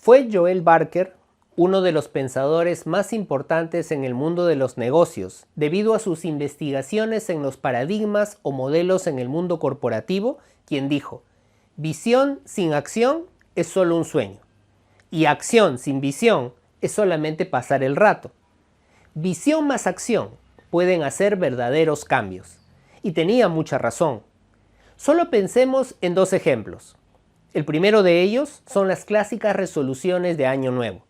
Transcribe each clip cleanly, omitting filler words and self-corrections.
Fue Joel Barker uno de los pensadores más importantes en el mundo de los negocios, debido a sus investigaciones en los paradigmas o modelos en el mundo corporativo, quien dijo: visión sin acción es solo un sueño, y acción sin visión es solamente pasar el rato. Visión más acción pueden hacer verdaderos cambios. Y tenía mucha razón. Solo pensemos en dos ejemplos. El primero de ellos son las clásicas resoluciones de Año Nuevo.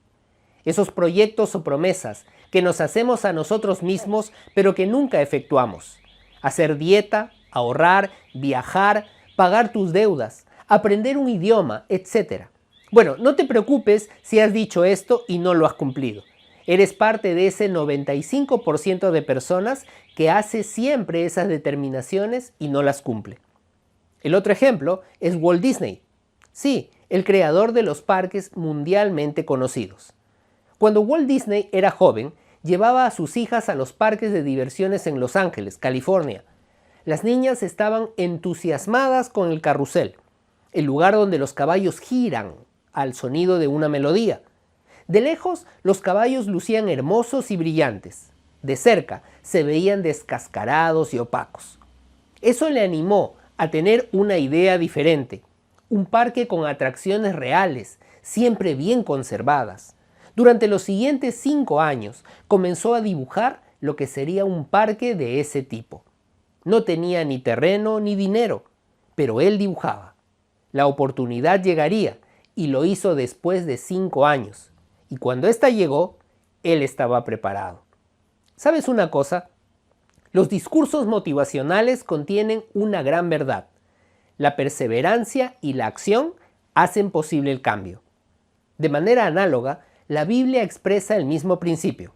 Esos proyectos o promesas que nos hacemos a nosotros mismos pero que nunca efectuamos. Hacer dieta, ahorrar, viajar, pagar tus deudas, aprender un idioma, etc. Bueno, no te preocupes si has dicho esto y no lo has cumplido. Eres parte de ese 95% de personas que hace siempre esas determinaciones y no las cumple. El otro ejemplo es Walt Disney. Sí, el creador de los parques mundialmente conocidos. Cuando Walt Disney era joven, llevaba a sus hijas a los parques de diversiones en Los Ángeles, California. Las niñas estaban entusiasmadas con el carrusel, el lugar donde los caballos giran al sonido de una melodía. De lejos, los caballos lucían hermosos y brillantes. De cerca, se veían descascarados y opacos. Eso le animó a tener una idea diferente. Un parque con atracciones reales, siempre bien conservadas. Durante los siguientes 5 años, comenzó a dibujar lo que sería un parque de ese tipo. No tenía ni terreno ni dinero, pero él dibujaba. La oportunidad llegaría, y lo hizo después de 5 años. Y cuando ésta llegó, él estaba preparado. ¿Sabes una cosa? Los discursos motivacionales contienen una gran verdad. La perseverancia y la acción hacen posible el cambio. De manera análoga, la Biblia expresa el mismo principio.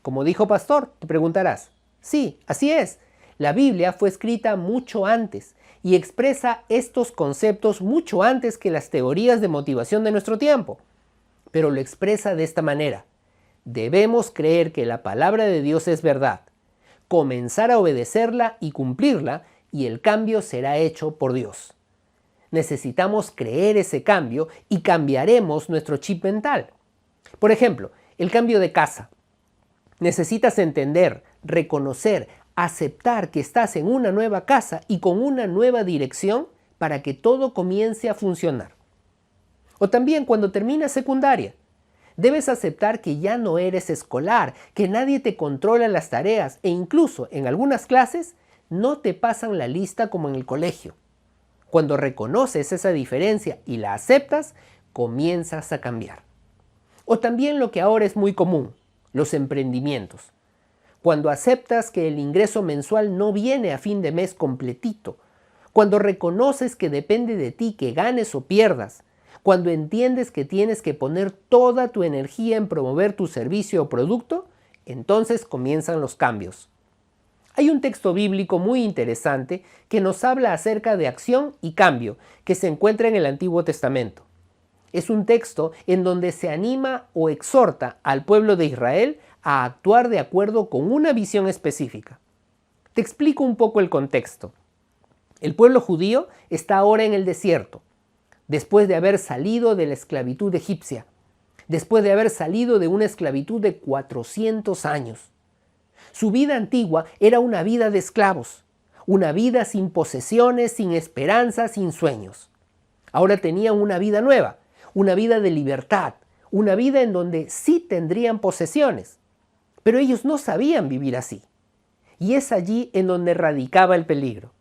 Como dijo Pastor, te preguntarás. Sí, así es. La Biblia fue escrita mucho antes y expresa estos conceptos mucho antes que las teorías de motivación de nuestro tiempo. Pero lo expresa de esta manera. Debemos creer que la palabra de Dios es verdad, comenzar a obedecerla y cumplirla, y el cambio será hecho por Dios. Necesitamos creer ese cambio y cambiaremos nuestro chip mental. Por ejemplo, el cambio de casa. Necesitas entender, reconocer, aceptar que estás en una nueva casa y con una nueva dirección para que todo comience a funcionar. O también cuando terminas secundaria. Debes aceptar que ya no eres escolar, que nadie te controla las tareas e incluso en algunas clases no te pasan la lista como en el colegio. Cuando reconoces esa diferencia y la aceptas, comienzas a cambiar. O también lo que ahora es muy común, los emprendimientos. Cuando aceptas que el ingreso mensual no viene a fin de mes completito. Cuando reconoces que depende de ti que ganes o pierdas. Cuando entiendes que tienes que poner toda tu energía en promover tu servicio o producto, entonces comienzan los cambios. Hay un texto bíblico muy interesante que nos habla acerca de acción y cambio que se encuentra en el Antiguo Testamento. Es un texto en donde se anima o exhorta al pueblo de Israel a actuar de acuerdo con una visión específica. Te explico un poco el contexto. El pueblo judío está ahora en el desierto, después de haber salido de la esclavitud egipcia, después de haber salido de una esclavitud de 400 años. Su vida antigua era una vida de esclavos, una vida sin posesiones, sin esperanza, sin sueños. Ahora tenían una vida nueva, una vida de libertad, una vida en donde sí tendrían posesiones, pero ellos no sabían vivir así. Y es allí en donde radicaba el peligro.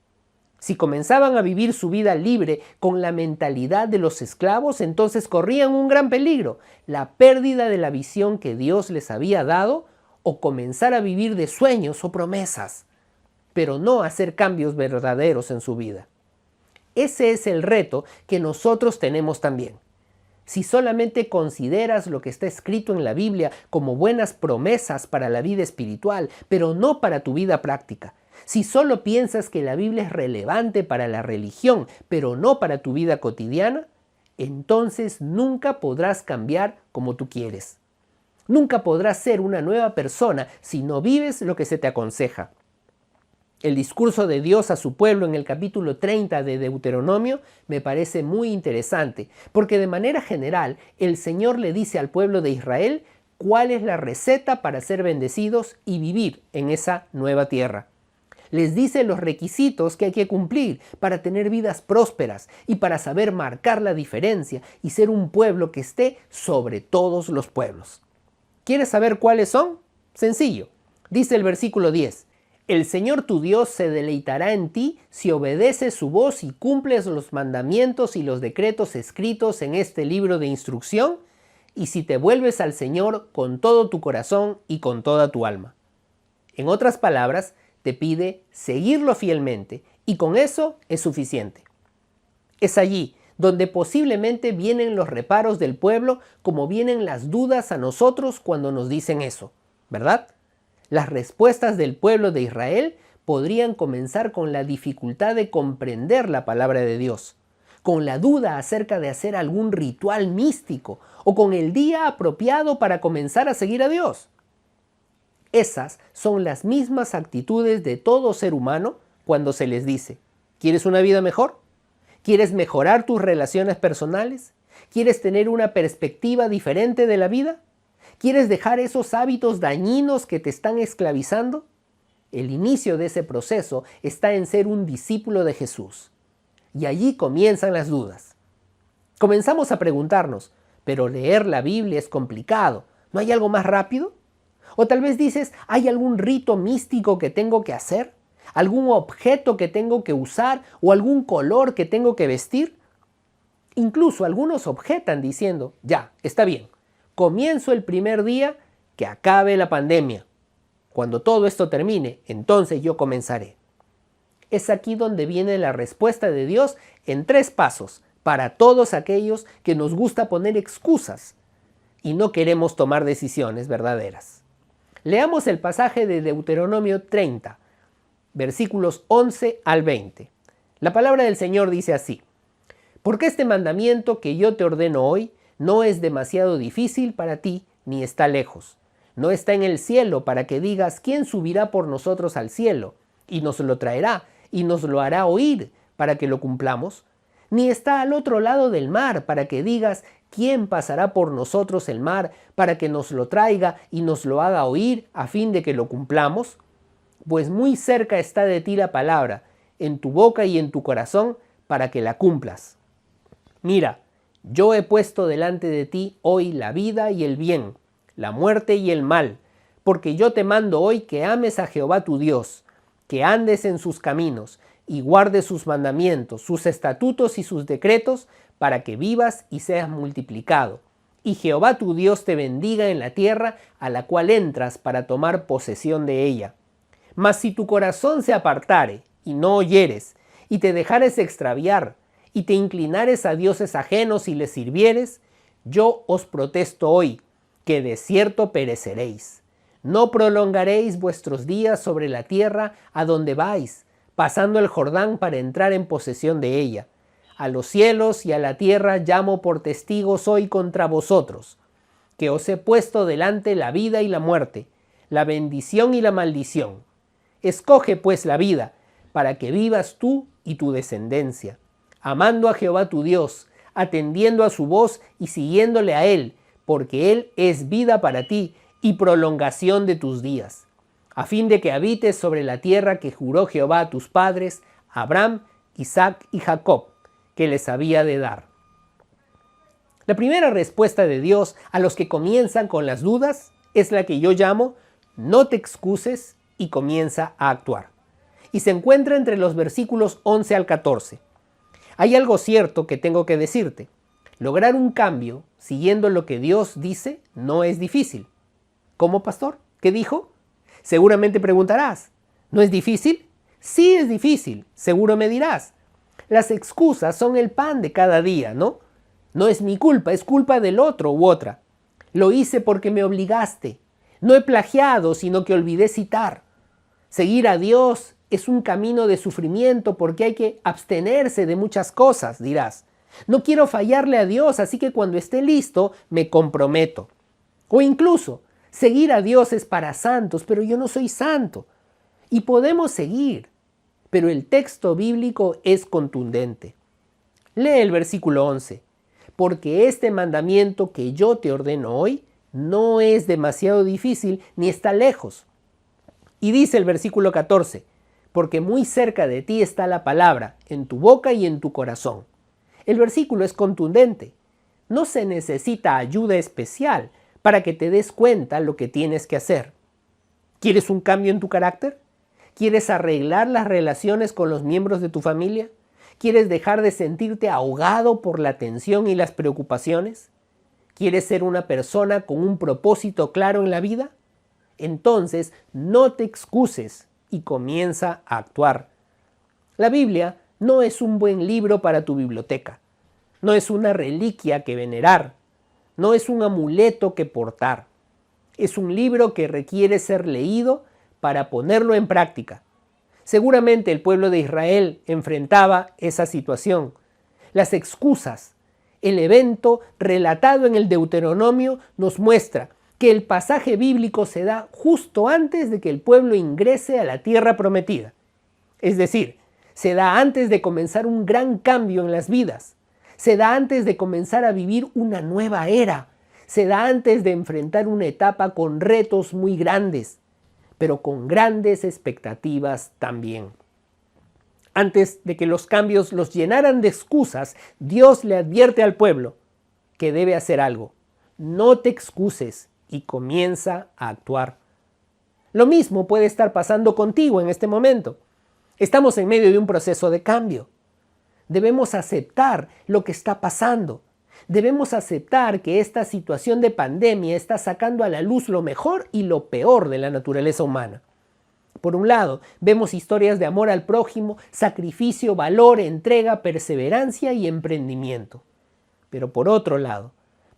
Si comenzaban a vivir su vida libre con la mentalidad de los esclavos, entonces corrían un gran peligro, la pérdida de la visión que Dios les había dado o comenzar a vivir de sueños o promesas, pero no hacer cambios verdaderos en su vida. Ese es el reto que nosotros tenemos también. Si solamente consideras lo que está escrito en la Biblia como buenas promesas para la vida espiritual, pero no para tu vida práctica, si solo piensas que la Biblia es relevante para la religión, pero no para tu vida cotidiana, entonces nunca podrás cambiar como tú quieres. Nunca podrás ser una nueva persona si no vives lo que se te aconseja. El discurso de Dios a su pueblo en el capítulo 30 de Deuteronomio me parece muy interesante, porque de manera general el Señor le dice al pueblo de Israel cuál es la receta para ser bendecidos y vivir en esa nueva tierra. Les dice los requisitos que hay que cumplir para tener vidas prósperas y para saber marcar la diferencia y ser un pueblo que esté sobre todos los pueblos. ¿Quieres saber cuáles son? Sencillo. Dice el versículo 10. El Señor tu Dios se deleitará en ti si obedeces su voz y cumples los mandamientos y los decretos escritos en este libro de instrucción, y si te vuelves al Señor con todo tu corazón y con toda tu alma. En otras palabras, te pide seguirlo fielmente, y con eso es suficiente. Es allí donde posiblemente vienen los reparos del pueblo, como vienen las dudas a nosotros cuando nos dicen eso, ¿verdad? Las respuestas del pueblo de Israel podrían comenzar con la dificultad de comprender la palabra de Dios, con la duda acerca de hacer algún ritual místico o con el día apropiado para comenzar a seguir a Dios. Esas son las mismas actitudes de todo ser humano cuando se les dice: ¿quieres una vida mejor? ¿Quieres mejorar tus relaciones personales? ¿Quieres tener una perspectiva diferente de la vida? ¿Quieres dejar esos hábitos dañinos que te están esclavizando? El inicio de ese proceso está en ser un discípulo de Jesús. Y allí comienzan las dudas. Comenzamos a preguntarnos, pero leer la Biblia es complicado. ¿No hay algo más rápido? O tal vez dices, ¿hay algún rito místico que tengo que hacer? ¿Algún objeto que tengo que usar? ¿O algún color que tengo que vestir? Incluso algunos objetan diciendo, ya, está bien. Comienzo el primer día que acabe la pandemia. Cuando todo esto termine, entonces yo comenzaré. Es aquí donde viene la respuesta de Dios en 3 pasos para todos aquellos que nos gusta poner excusas y no queremos tomar decisiones verdaderas. Leamos el pasaje de Deuteronomio 30, versículos 11 al 20. La palabra del Señor dice así: porque este mandamiento que yo te ordeno hoy no es demasiado difícil para ti, ni está lejos. No está en el cielo para que digas, ¿quién subirá por nosotros al cielo? Y nos lo traerá, y nos lo hará oír para que lo cumplamos. Ni está al otro lado del mar para que digas, ¿quién pasará por nosotros el mar para que nos lo traiga y nos lo haga oír a fin de que lo cumplamos? Pues muy cerca está de ti la palabra, en tu boca y en tu corazón, para que la cumplas. Mira, yo he puesto delante de ti hoy la vida y el bien, la muerte y el mal, porque yo te mando hoy que ames a Jehová tu Dios, que andes en sus caminos y guardes sus mandamientos, sus estatutos y sus decretos, para que vivas y seas multiplicado. Y Jehová tu Dios te bendiga en la tierra a la cual entras para tomar posesión de ella. Mas si tu corazón se apartare y no oyeres, y te dejares extraviar, y te inclinares a dioses ajenos y les sirvieres, yo os protesto hoy, que de cierto pereceréis. No prolongaréis vuestros días sobre la tierra a donde vais, pasando el Jordán para entrar en posesión de ella. A los cielos y a la tierra llamo por testigos hoy contra vosotros, que os he puesto delante la vida y la muerte, la bendición y la maldición. Escoge pues la vida, para que vivas tú y tu descendencia, amando a Jehová tu Dios, atendiendo a su voz y siguiéndole a Él, porque Él es vida para ti y prolongación de tus días, a fin de que habites sobre la tierra que juró Jehová a tus padres, Abraham, Isaac y Jacob, que les había de dar. La primera respuesta de Dios a los que comienzan con las dudas es la que yo llamo no te excuses y comienza a actuar. Y se encuentra entre los versículos 11 al 14. Hay algo cierto que tengo que decirte. Lograr un cambio siguiendo lo que Dios dice no es difícil. ¿Cómo, pastor? ¿Qué dijo? Seguramente preguntarás, ¿no es difícil? Sí es difícil, seguro me dirás. Las excusas son el pan de cada día, ¿no? No es mi culpa, es culpa del otro u otra. Lo hice porque me obligaste. No he plagiado, sino que olvidé citar. Seguir a Dios es un camino de sufrimiento porque hay que abstenerse de muchas cosas, dirás. No quiero fallarle a Dios, así que cuando esté listo me comprometo. O incluso, seguir a Dios es para santos, pero yo no soy santo. Y podemos seguir, pero el texto bíblico es contundente. Lee el versículo 11. Porque este mandamiento que yo te ordeno hoy no es demasiado difícil ni está lejos. Y dice el versículo 14, porque muy cerca de ti está la palabra, en tu boca y en tu corazón. El versículo es contundente. No se necesita ayuda especial para que te des cuenta lo que tienes que hacer. ¿Quieres un cambio en tu carácter? ¿Quieres arreglar las relaciones con los miembros de tu familia? ¿Quieres dejar de sentirte ahogado por la tensión y las preocupaciones? ¿Quieres ser una persona con un propósito claro en la vida? Entonces, no te excuses y comienza a actuar. La Biblia no es un buen libro para tu biblioteca. No es una reliquia que venerar. No es un amuleto que portar. Es un libro que requiere ser leído para ponerlo en práctica. Seguramente el pueblo de Israel enfrentaba esa situación. Las excusas. El evento relatado en el Deuteronomio nos muestra que el pasaje bíblico se da justo antes de que el pueblo ingrese a la tierra prometida. Es decir, se da antes de comenzar un gran cambio en las vidas. Se da antes de comenzar a vivir una nueva era. Se da antes de enfrentar una etapa con retos muy grandes, pero con grandes expectativas también. Antes de que los cambios los llenaran de excusas, Dios le advierte al pueblo que debe hacer algo. No te excuses y comienza a actuar. Lo mismo puede estar pasando contigo en este momento. Estamos en medio de un proceso de cambio. Debemos aceptar lo que está pasando. Debemos aceptar que esta situación de pandemia está sacando a la luz lo mejor y lo peor de la naturaleza humana. Por un lado, vemos historias de amor al prójimo, sacrificio, valor, entrega, perseverancia y emprendimiento. Pero por otro lado,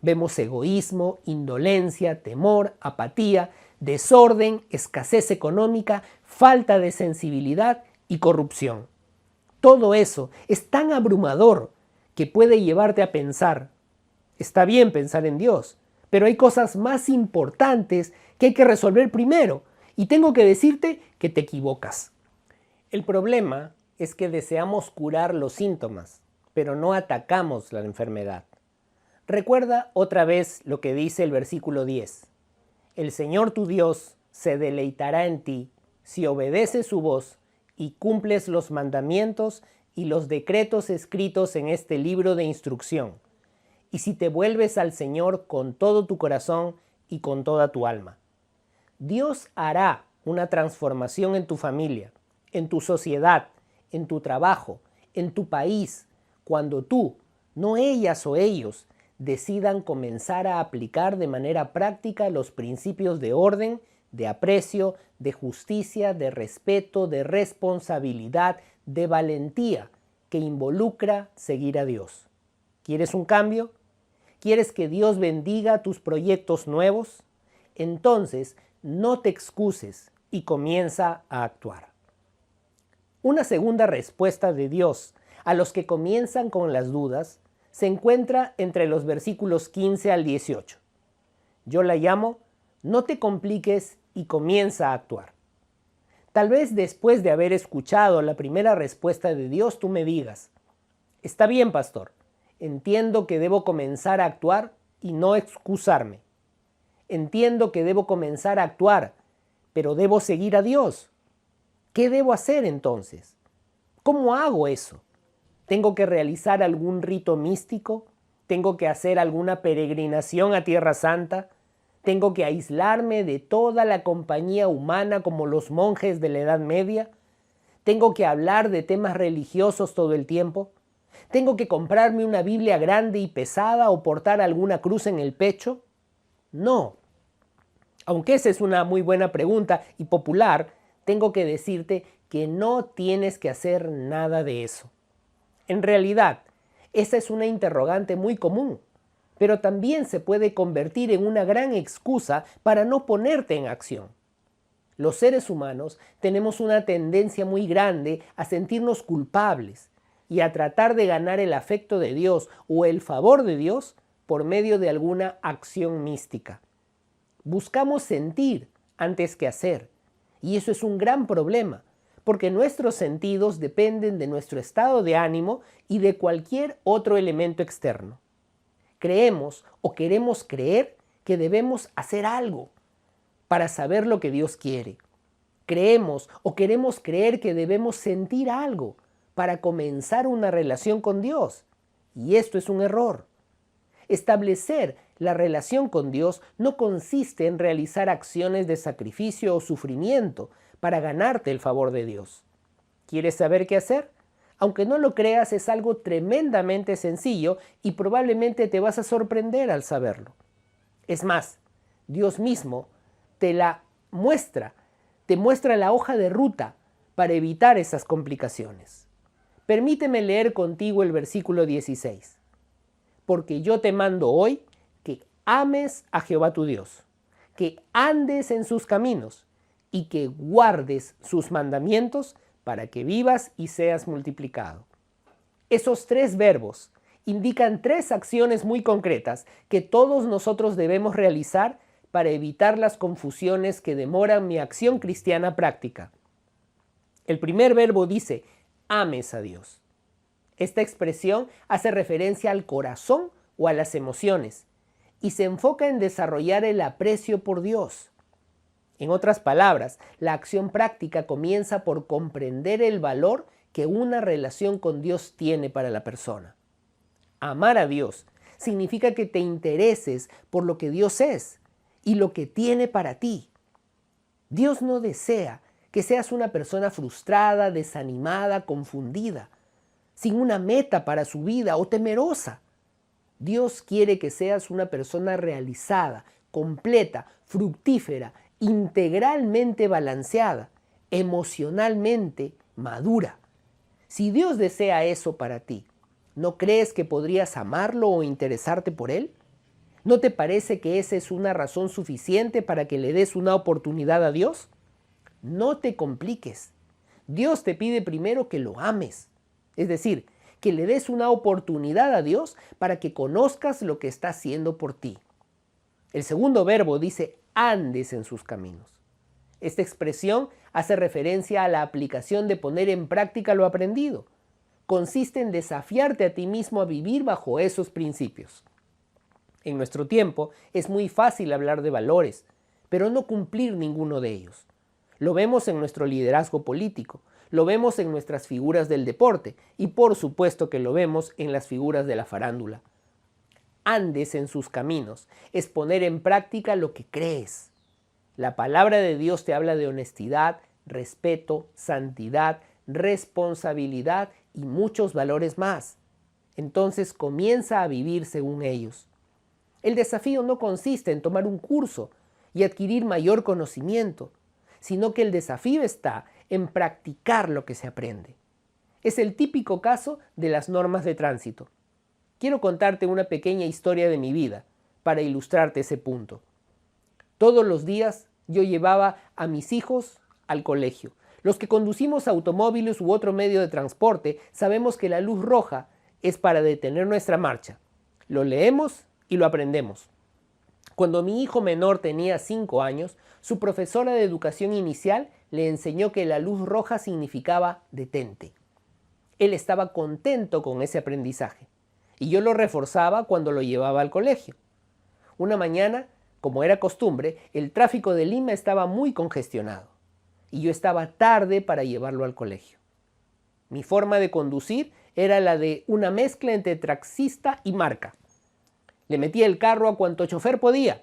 vemos egoísmo, indolencia, temor, apatía, desorden, escasez económica, falta de sensibilidad y corrupción. Todo eso es tan abrumador que puede llevarte a pensar. Está bien pensar en Dios, pero hay cosas más importantes que hay que resolver primero. Y tengo que decirte que te equivocas. El problema es que deseamos curar los síntomas, pero no atacamos la enfermedad. Recuerda otra vez lo que dice el versículo 10. El Señor tu Dios se deleitará en ti si obedeces su voz y cumples los mandamientos y los decretos escritos en este libro de instrucción, y si te vuelves al Señor con todo tu corazón y con toda tu alma. Dios hará una transformación en tu familia, en tu sociedad, en tu trabajo, en tu país, cuando tú, no ellas o ellos, decidan comenzar a aplicar de manera práctica los principios de orden, de aprecio, de justicia, de respeto, de responsabilidad, de valentía, que involucra seguir a Dios. ¿Quieres un cambio? ¿Quieres que Dios bendiga tus proyectos nuevos? Entonces, no te excuses y comienza a actuar. Una segunda respuesta de Dios a los que comienzan con las dudas se encuentra entre los versículos 15 al 18. Yo la llamo, no te compliques y comienza a actuar. Tal vez después de haber escuchado la primera respuesta de Dios tú me digas, está bien, pastor, entiendo que debo comenzar a actuar y no excusarme. Entiendo que debo comenzar a actuar, pero debo seguir a Dios. ¿Qué debo hacer entonces? ¿Cómo hago eso? ¿Tengo que realizar algún rito místico? ¿Tengo que hacer alguna peregrinación a Tierra Santa? ¿Tengo que aislarme de toda la compañía humana como los monjes de la Edad Media? ¿Tengo que hablar de temas religiosos todo el tiempo? ¿Tengo que comprarme una Biblia grande y pesada o portar alguna cruz en el pecho? No. Aunque esa es una muy buena pregunta y popular, tengo que decirte que no tienes que hacer nada de eso. En realidad, esa es una interrogante muy común, pero también se puede convertir en una gran excusa para no ponerte en acción. Los seres humanos tenemos una tendencia muy grande a sentirnos culpables y a tratar de ganar el afecto de Dios o el favor de Dios por medio de alguna acción mística. Buscamos sentir antes que hacer, y eso es un gran problema, porque nuestros sentidos dependen de nuestro estado de ánimo y de cualquier otro elemento externo. Creemos o queremos creer que debemos hacer algo para saber lo que Dios quiere. Creemos o queremos creer que debemos sentir algo para comenzar una relación con Dios. Y esto es un error. Establecer la relación con Dios no consiste en realizar acciones de sacrificio o sufrimiento para ganarte el favor de Dios. ¿Quieres saber qué hacer? Aunque no lo creas, es algo tremendamente sencillo y probablemente te vas a sorprender al saberlo. Es más, Dios mismo te muestra la hoja de ruta para evitar esas complicaciones. Permíteme leer contigo el versículo 16. Porque yo te mando hoy que ames a Jehová tu Dios, que andes en sus caminos y que guardes sus mandamientos para que vivas y seas multiplicado. Esos 3 verbos indican 3 acciones muy concretas que todos nosotros debemos realizar para evitar las confusiones que demoran mi acción cristiana práctica. El primer verbo dice, ames a Dios. Esta expresión hace referencia al corazón o a las emociones y se enfoca en desarrollar el aprecio por Dios. En otras palabras, la acción práctica comienza por comprender el valor que una relación con Dios tiene para la persona. Amar a Dios significa que te intereses por lo que Dios es y lo que tiene para ti. Dios no desea que seas una persona frustrada, desanimada, confundida, sin una meta para su vida o temerosa. Dios quiere que seas una persona realizada, completa, fructífera, integralmente balanceada, emocionalmente madura. Si Dios desea eso para ti, ¿no crees que podrías amarlo o interesarte por Él? ¿No te parece que esa es una razón suficiente para que le des una oportunidad a Dios? No te compliques. Dios te pide primero que lo ames. Es decir, que le des una oportunidad a Dios para que conozcas lo que está haciendo por ti. El segundo verbo dice, andes en sus caminos. Esta expresión hace referencia a la aplicación de poner en práctica lo aprendido. Consiste en desafiarte a ti mismo a vivir bajo esos principios. En nuestro tiempo es muy fácil hablar de valores, pero no cumplir ninguno de ellos. Lo vemos en nuestro liderazgo político, lo vemos en nuestras figuras del deporte y por supuesto que lo vemos en las figuras de la farándula. Andes en sus caminos es poner en práctica lo que crees. La palabra de Dios te habla de honestidad, respeto, santidad, responsabilidad y muchos valores más. Entonces comienza a vivir según ellos. El desafío no consiste en tomar un curso y adquirir mayor conocimiento, sino que el desafío está en practicar lo que se aprende. Es el típico caso de las normas de tránsito. Quiero contarte una pequeña historia de mi vida para ilustrarte ese punto. Todos los días yo llevaba a mis hijos al colegio. Los que conducimos automóviles u otro medio de transporte sabemos que la luz roja es para detener nuestra marcha. Lo leemos y lo aprendemos. Cuando mi hijo menor tenía 5 años, su profesora de educación inicial le enseñó que la luz roja significaba detente. Él estaba contento con ese aprendizaje y yo lo reforzaba cuando lo llevaba al colegio. Una mañana, como era costumbre, el tráfico de Lima estaba muy congestionado y yo estaba tarde para llevarlo al colegio. Mi forma de conducir era la de una mezcla entre taxista y marca. Le metía el carro a cuanto chofer podía.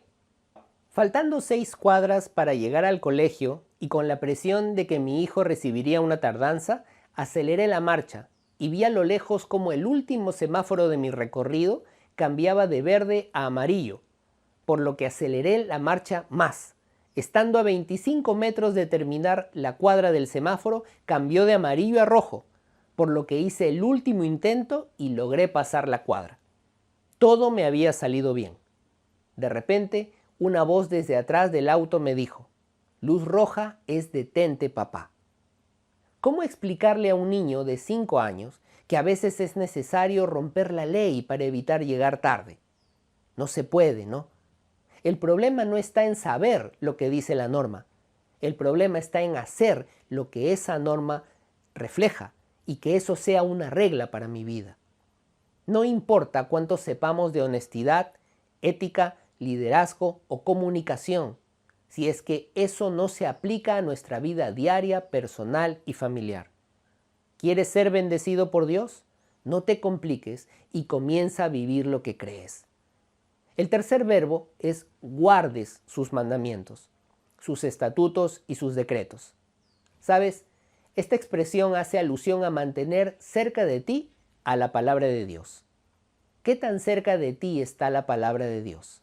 Faltando 6 cuadras para llegar al colegio y con la presión de que mi hijo recibiría una tardanza, aceleré la marcha y vi a lo lejos como el último semáforo de mi recorrido cambiaba de verde a amarillo, por lo que aceleré la marcha más. Estando a 25 metros de terminar la cuadra del semáforo, cambió de amarillo a rojo, por lo que hice el último intento y logré pasar la cuadra. Todo me había salido bien. De repente, una voz desde atrás del auto me dijo, «Luz roja es detente, papá». ¿Cómo explicarle a un niño de 5 años que a veces es necesario romper la ley para evitar llegar tarde? No se puede, ¿no? El problema no está en saber lo que dice la norma. El problema está en hacer lo que esa norma refleja y que eso sea una regla para mi vida. No importa cuánto sepamos de honestidad, ética, liderazgo o comunicación, si es que eso no se aplica a nuestra vida diaria, personal y familiar. ¿Quieres ser bendecido por Dios? No te compliques y comienza a vivir lo que crees. El tercer verbo es guardes sus mandamientos, sus estatutos y sus decretos. ¿Sabes? Esta expresión hace alusión a mantener cerca de ti a la palabra de Dios. ¿Qué tan cerca de ti está la palabra de Dios?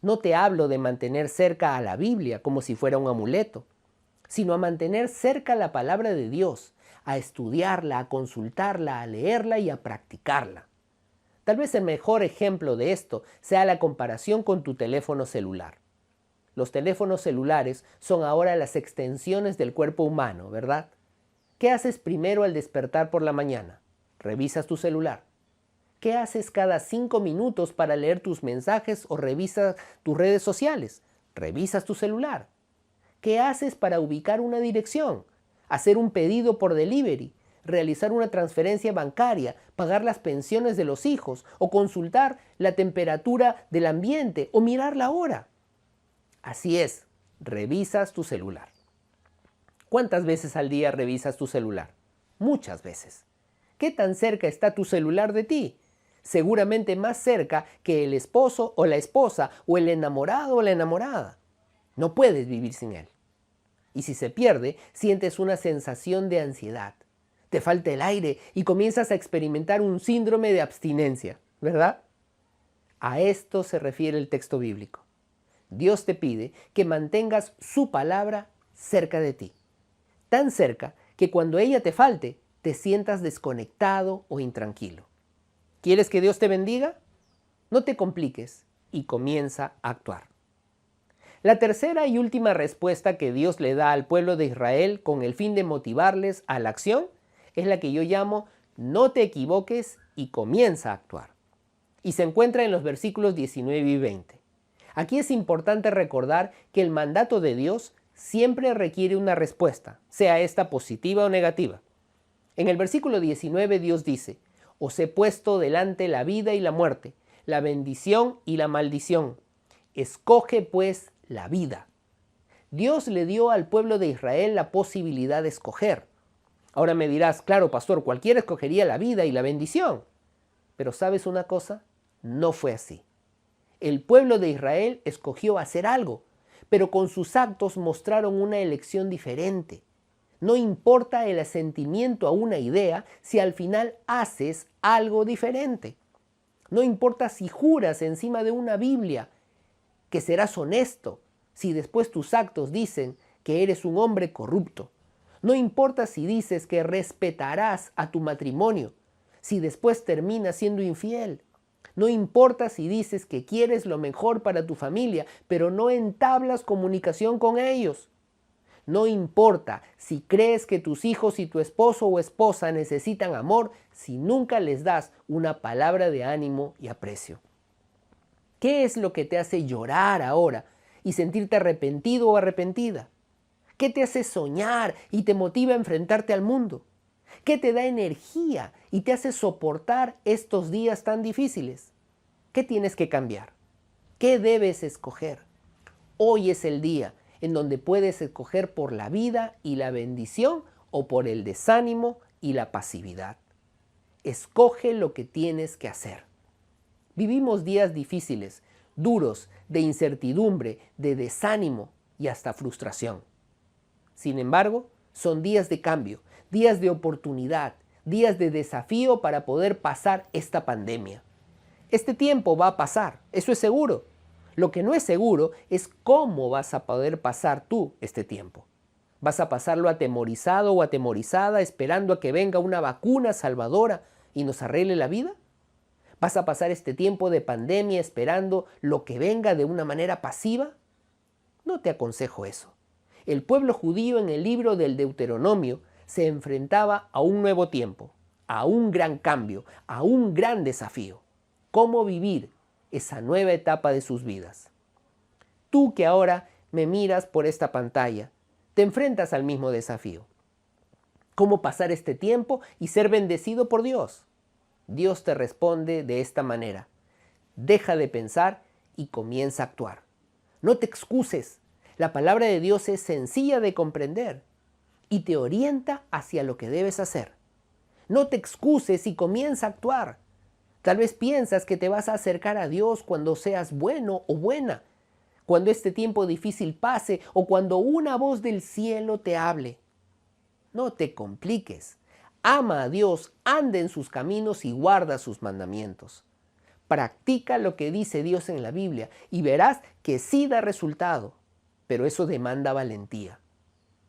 No te hablo de mantener cerca a la Biblia como si fuera un amuleto, sino a mantener cerca la palabra de Dios, a estudiarla, a consultarla, a leerla y a practicarla. Tal vez el mejor ejemplo de esto sea la comparación con tu teléfono celular. Los teléfonos celulares son ahora las extensiones del cuerpo humano, ¿verdad? ¿Qué haces primero al despertar por la mañana? ¿Revisas tu celular? ¿Qué haces cada 5 minutos para leer tus mensajes o revisas tus redes sociales? ¿Revisas tu celular? ¿Qué haces para ubicar una dirección? ¿Hacer un pedido por delivery? ¿Realizar una transferencia bancaria? ¿Pagar las pensiones de los hijos? ¿O consultar la temperatura del ambiente? ¿O mirar la hora? Así es, revisas tu celular. ¿Cuántas veces al día revisas tu celular? Muchas veces. ¿Qué tan cerca está tu celular de ti? Seguramente más cerca que el esposo o la esposa o el enamorado o la enamorada. No puedes vivir sin él. Y si se pierde, sientes una sensación de ansiedad. Te falta el aire y comienzas a experimentar un síndrome de abstinencia, ¿verdad? A esto se refiere el texto bíblico. Dios te pide que mantengas su palabra cerca de ti. Tan cerca que cuando ella te falte, te sientas desconectado o intranquilo. ¿Quieres que Dios te bendiga? No te compliques y comienza a actuar. La tercera y última respuesta que Dios le da al pueblo de Israel con el fin de motivarles a la acción es la que yo llamo no te equivoques y comienza a actuar. Y se encuentra en los versículos 19 y 20. Aquí es importante recordar que el mandato de Dios siempre requiere una respuesta, sea esta positiva o negativa. En el versículo 19 Dios dice: os he puesto delante la vida y la muerte, la bendición y la maldición. Escoge pues la vida. Dios le dio al pueblo de Israel la posibilidad de escoger. Ahora me dirás, claro, pastor, cualquiera escogería la vida y la bendición. Pero ¿sabes una cosa? No fue así. El pueblo de Israel escogió hacer algo, pero con sus actos mostraron una elección diferente. No importa el asentimiento a una idea si al final haces algo diferente. No importa si juras encima de una Biblia que serás honesto, si después tus actos dicen que eres un hombre corrupto. No importa si dices que respetarás a tu matrimonio, si después terminas siendo infiel. No importa si dices que quieres lo mejor para tu familia, pero no entablas comunicación con ellos. No importa si crees que tus hijos y tu esposo o esposa necesitan amor, si nunca les das una palabra de ánimo y aprecio. ¿Qué es lo que te hace llorar ahora y sentirte arrepentido o arrepentida? ¿Qué te hace soñar y te motiva a enfrentarte al mundo? ¿Qué te da energía y te hace soportar estos días tan difíciles? ¿Qué tienes que cambiar? ¿Qué debes escoger? Hoy es el día en donde puedes escoger por la vida y la bendición o por el desánimo y la pasividad. Escoge lo que tienes que hacer. Vivimos días difíciles, duros, de incertidumbre, de desánimo y hasta frustración. Sin embargo, son días de cambio, días de oportunidad, días de desafío para poder pasar esta pandemia. Este tiempo va a pasar, eso es seguro. Lo que no es seguro es cómo vas a poder pasar tú este tiempo. ¿Vas a pasarlo atemorizado o atemorizada esperando a que venga una vacuna salvadora y nos arregle la vida? ¿Vas a pasar este tiempo de pandemia esperando lo que venga de una manera pasiva? No te aconsejo eso. El pueblo judío en el libro del Deuteronomio se enfrentaba a un nuevo tiempo, a un gran cambio, a un gran desafío. ¿Cómo vivir esa nueva etapa de sus vidas? Tú que ahora me miras por esta pantalla, te enfrentas al mismo desafío. ¿Cómo pasar este tiempo y ser bendecido por Dios? Dios te responde de esta manera. Deja de pensar y comienza a actuar. No te excuses. La palabra de Dios es sencilla de comprender y te orienta hacia lo que debes hacer. No te excuses y comienza a actuar. Tal vez piensas que te vas a acercar a Dios cuando seas bueno o buena, cuando este tiempo difícil pase o cuando una voz del cielo te hable. No te compliques. Ama a Dios, anda en sus caminos y guarda sus mandamientos. Practica lo que dice Dios en la Biblia y verás que sí da resultado, pero eso demanda valentía.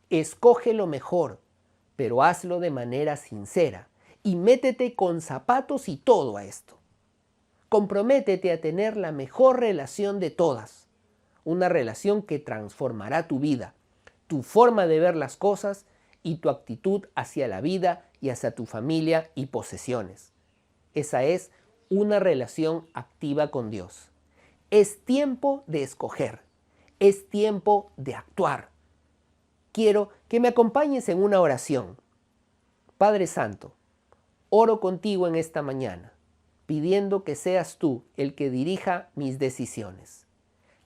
Escoge lo mejor, pero hazlo de manera sincera y métete con zapatos y todo a esto. Comprométete a tener la mejor relación de todas, una relación que transformará tu vida, tu forma de ver las cosas y tu actitud hacia la vida y hacia tu familia y posesiones. Esa es una relación activa con Dios. Es tiempo de escoger, es tiempo de actuar. Quiero que me acompañes en una oración. Padre Santo, oro contigo en esta mañana, pidiendo que seas tú el que dirija mis decisiones.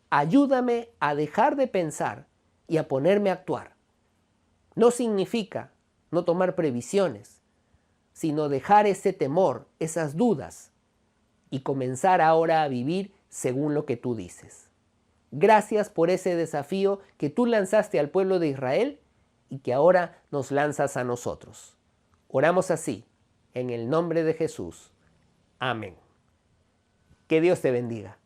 Ayúdame a dejar de pensar y a ponerme a actuar. No significa no tomar previsiones, sino dejar ese temor, esas dudas, y comenzar ahora a vivir según lo que tú dices. Gracias por ese desafío que tú lanzaste al pueblo de Israel y que ahora nos lanzas a nosotros. Oramos así, en el nombre de Jesús. Amén. Que Dios te bendiga.